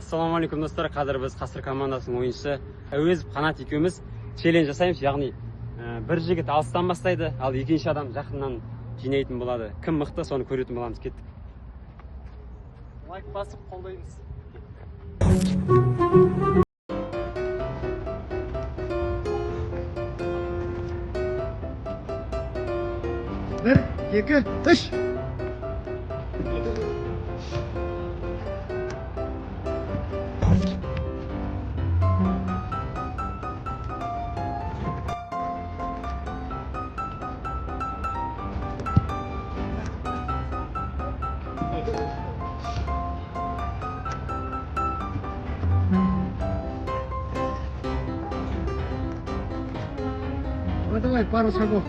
Ассалаумағалейкум достар, қазір біз Қасыр командасының ойыншысы Әуезов Қанат екеуміз челлендж жасаймыз, яғни бір жігіт алыстан бастайды, ал екінші адам жақыннан жинайтын болады. Кім мықты, соны көретін боламыз. Кеттік. Лайк басып қолдаймыз. Bir, iki, üç. Ну давай пару шагов.